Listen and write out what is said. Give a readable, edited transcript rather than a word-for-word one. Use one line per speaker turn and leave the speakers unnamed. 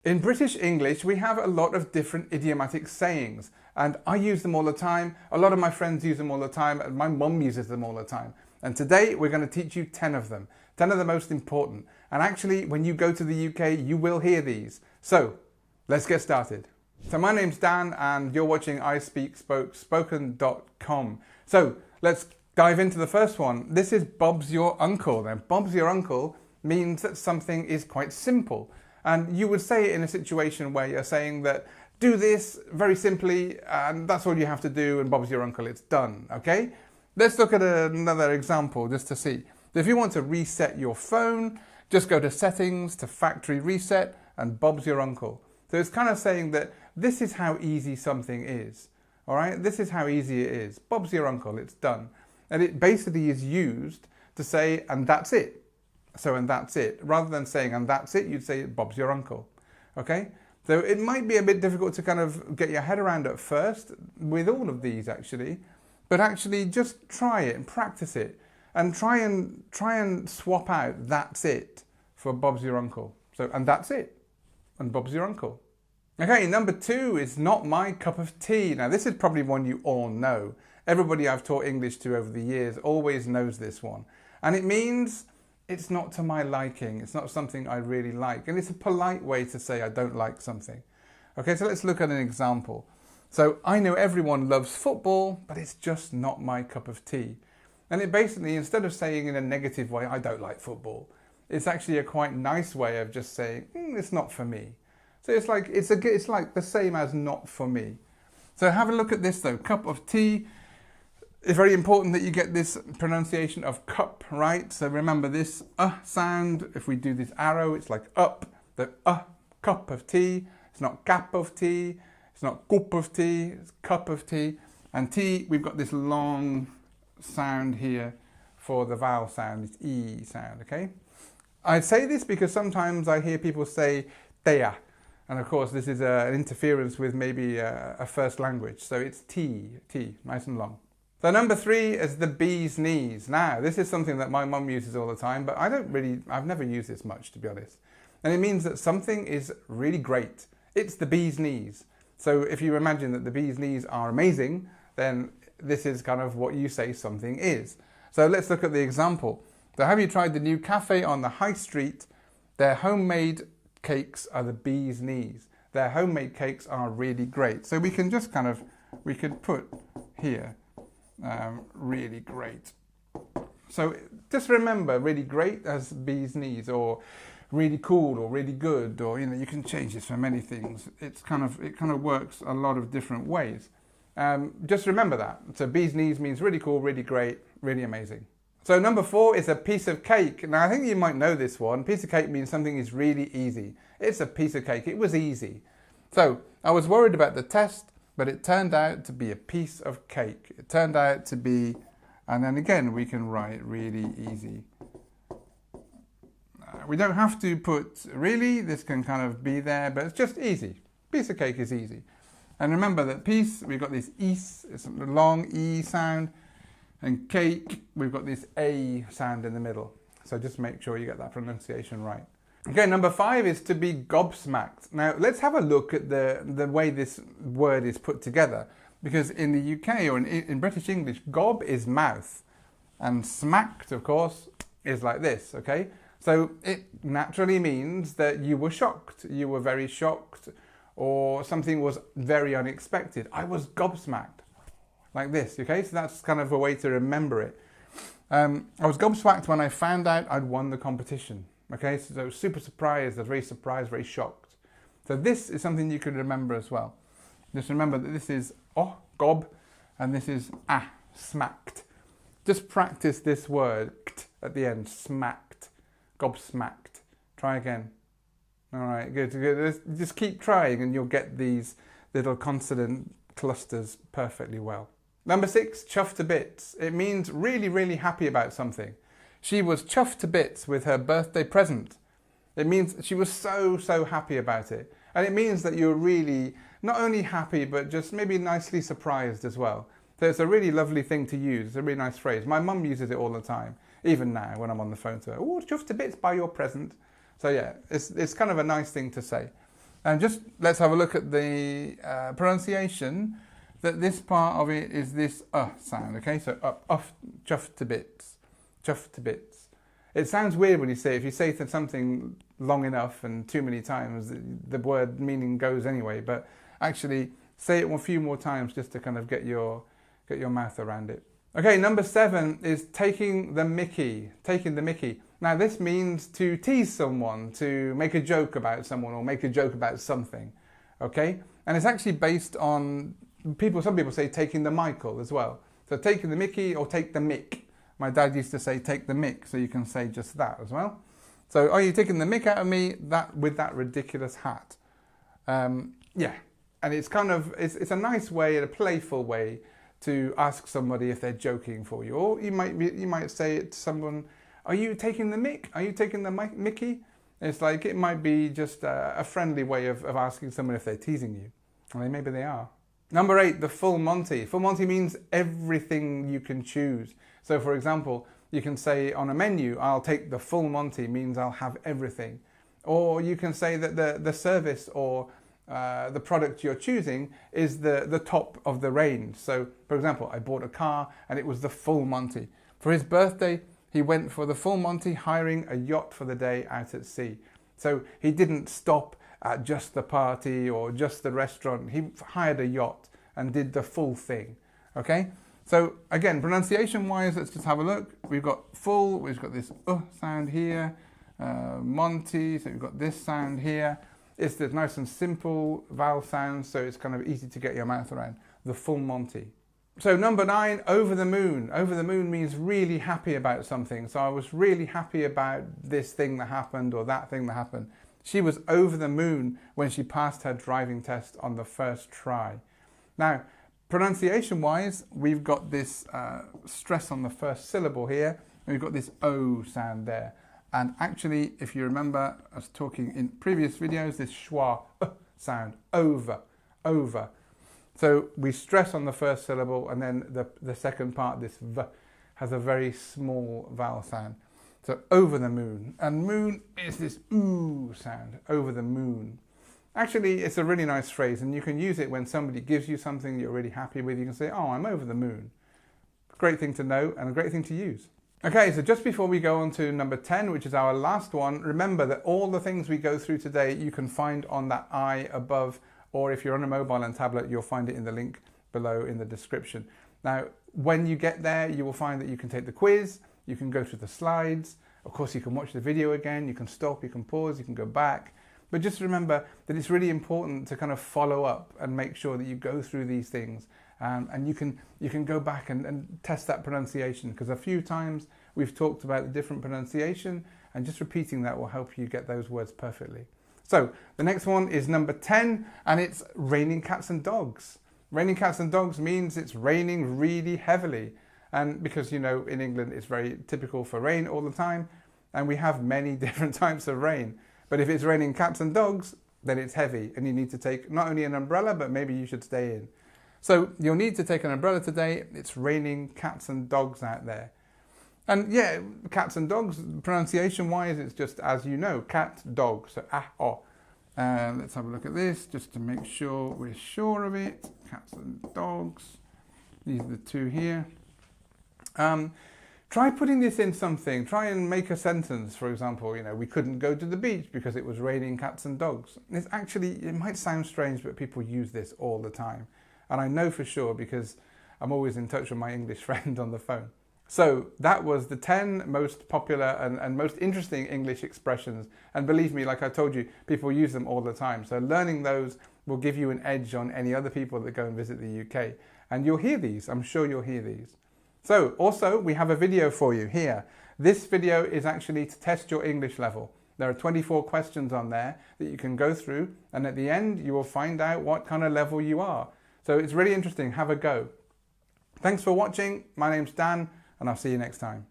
In British English, we have a lot of different idiomatic sayings, and I use them all the time. A lot of my friends use them all the time, and my mum uses them all the time. And today we're going to teach you 10 of them, 10 of the most important. And actually, when you go to the UK, you will hear these. So let's get started. So my name's Dan, and you're watching ISpeakSpokeSpoken.com. So let's dive into the first one. This is Bob's your uncle. Now, Bob's your uncle means that something is quite simple. And you would say it in a situation where you're saying that do this very simply and that's all you have to do and Bob's your uncle, it's done, okay? Let's look at another example just to see. If you want to reset your phone, just go to settings, to factory reset, and Bob's your uncle. So it's kind of saying that this is how easy something is, all right? This is how easy it is. Bob's your uncle, it's done. And it basically is used to say, and that's it. So, and that's it. Rather than saying, and that's it, you'd say, Bob's your uncle. Okay? So it might be a bit difficult to kind of get your head around at first with all of these actually, but actually just try it and practice it and try and swap out that's it for Bob's your uncle. So, and that's it. And Bob's your uncle. Okay, number 2 is not my cup of tea. Now this is probably one you all know. Everybody I've taught English to over the years always knows this one. And it means it's not to my liking. It's not something I really like. And it's a polite way to say I don't like something. Okay, so let's look at an example. So I know everyone loves football, but it's just not my cup of tea. And it basically, instead of saying in a negative way, I don't like football, it's actually a quite nice way of just saying, it's not for me. So it's like the same as not for me. So have a look at this though, cup of tea. It's very important that you get this pronunciation of cup right. So remember this sound. If we do this arrow, it's like up. The cup of tea. It's not cap of tea. It's not cup of tea. It's cup of tea. And tea, we've got this long sound here for the vowel sound. It's E sound, okay? I say this because sometimes I hear people say tea. And of course, this is an interference with maybe a first language. So it's tea, nice and long. So number 3 is the bee's knees. Now, this is something that my mum uses all the time, but I've never used this much, to be honest. And it means that something is really great. It's the bee's knees. So if you imagine that the bee's knees are amazing, then this is kind of what you say something is. So let's look at the example. So have you tried the new cafe on the high street? Their homemade cakes are the bee's knees. Their homemade cakes are really great. So we can just we could put here, really great. So just remember really great as bee's knees, or really cool, or really good, or you can change this for many things. It kind of works a lot of different ways. Just remember that. So bee's knees means really cool, really great, really amazing. So number 4 is a piece of cake. Now I think you might know this one. Piece of cake means something is really easy. It's a piece of cake. It was easy. So I was worried about the test, but it turned out to be a piece of cake. It turned out to be, and then again we can write really easy. We don't have to put really, this can kind of be there, but it's just easy. Piece of cake is easy. And remember that piece, we've got this is, it's a long E sound, and cake, we've got this A sound in the middle. So just make sure you get that pronunciation right. Okay, number 5 is to be gobsmacked. Now, let's have a look at the way this word is put together. Because in the UK, or in British English, gob is mouth. And smacked, of course, is like this, okay? So it naturally means that you were shocked. You were very shocked, or something was very unexpected. I was gobsmacked, like this, okay? So that's kind of a way to remember it. I was gobsmacked when I found out I'd won the competition. Okay, so super surprised, I was very surprised, very shocked. So this is something you can remember as well. Just remember that this is gob, and this is smacked. Just practice this word at the end, smacked, gobsmacked. Try again. All right, good. Just keep trying and you'll get these little consonant clusters perfectly well. Number 6, chuffed to bits. It means really, really happy about something. She was chuffed to bits with her birthday present. It means she was so happy about it. And it means that you're really not only happy, but just maybe nicely surprised as well. So it's a really lovely thing to use. It's a really nice phrase. My mum uses it all the time, even now when I'm on the phone to her. Oh, chuffed to bits by your present. So yeah, it's kind of a nice thing to say. And just let's have a look at the pronunciation. That this part of it is this sound, okay? So chuffed to bits, chuffed to bits. It sounds weird when you say it. If you say something long enough and too many times, the word meaning goes anyway. But actually, say it a few more times just to kind of get your mouth around it. Okay, number 7 is taking the mickey. Taking the mickey. Now, this means to tease someone, to make a joke about someone, or make a joke about something. Okay, and it's actually based on some people say taking the Michael as well. So taking the mickey or take the mick. My dad used to say take the mick, so you can say just that as well. So are you taking the mick out of me with that ridiculous hat? Yeah, and it's kind of it's a nice way, a playful way to ask somebody if they're joking for you, or you might say it to someone, "Are you taking the mick? Are you taking the mickey?" It's like it might be just a friendly way of asking someone if they're teasing you, and maybe they are. Number 8, the full Monty. Full Monty means everything you can choose. So for example, you can say on a menu, "I'll take the full Monty," means I'll have everything. Or you can say that the service or the product you're choosing is the top of the range. So for example, I bought a car and it was the full Monty. For his birthday, he went for the full Monty, hiring a yacht for the day out at sea. So he didn't stop at just the party or just the restaurant. He hired a yacht and did the full thing. Okay? So again, pronunciation wise, let's just have a look. We've got full, we've got this sound here, Monty, so we've got this sound here. It's the nice and simple vowel sounds, so it's kind of easy to get your mouth around. The full Monty. So number 9, over the moon. Over the moon means really happy about something. So I was really happy about this thing that happened or that thing that happened. She was over the moon when she passed her driving test on the first try. Now, pronunciation-wise, we've got this stress on the first syllable here, and we've got this O sound there. And actually, if you remember us talking in previous videos, this schwa sound, over, over. So we stress on the first syllable, and then the second part, this v, has a very small vowel sound. So over the moon. And moon is this ooh sound, over the moon. Actually, it's a really nice phrase, and you can use it when somebody gives you something you're really happy with. You can say, "Oh, I'm over the moon." Great thing to know and a great thing to use. Okay, so just before we go on to number 10, which is our last one, remember that all the things we go through today you can find on that I above, or if you're on a mobile and tablet, you'll find it in the link below in the description. Now, when you get there, you will find that you can take the quiz, you can go through the slides, of course you can watch the video again, you can stop, you can pause, you can go back. But just remember that it's really important to kind of follow up and make sure that you go through these things. And you can go back and test that pronunciation, because a few times we've talked about the different pronunciation, and just repeating that will help you get those words perfectly. So the next one is number 10, and it's raining cats and dogs. Raining cats and dogs means it's raining really heavily. And because, you know, in England it's very typical for rain all the time, and we have many different types of rain. But if it's raining cats and dogs, then it's heavy, and you need to take not only an umbrella, but maybe you should stay in. So you'll need to take an umbrella today. It's raining cats and dogs out there. And yeah, cats and dogs, pronunciation-wise, it's just as you know, cat, dog, so ah-oh. Let's have a look at this, just to make sure we're sure of it. Cats and dogs. These are the two here. Try putting this in something. Try and make a sentence, for example, you know, we couldn't go to the beach because it was raining cats and dogs. It's actually, it might sound strange, but people use this all the time. And I know for sure because I'm always in touch with my English friend on the phone. So that was the 10 most popular and most interesting English expressions. And believe me, like I told you, people use them all the time. So learning those will give you an edge on any other people that go and visit the UK. And you'll hear these, I'm sure you'll hear these. So also we have a video for you here. This video is actually to test your English level. There are 24 questions on there that you can go through. And at the end, you will find out what kind of level you are. So it's really interesting. Have a go. Thanks for watching. My name's Dan, and I'll see you next time.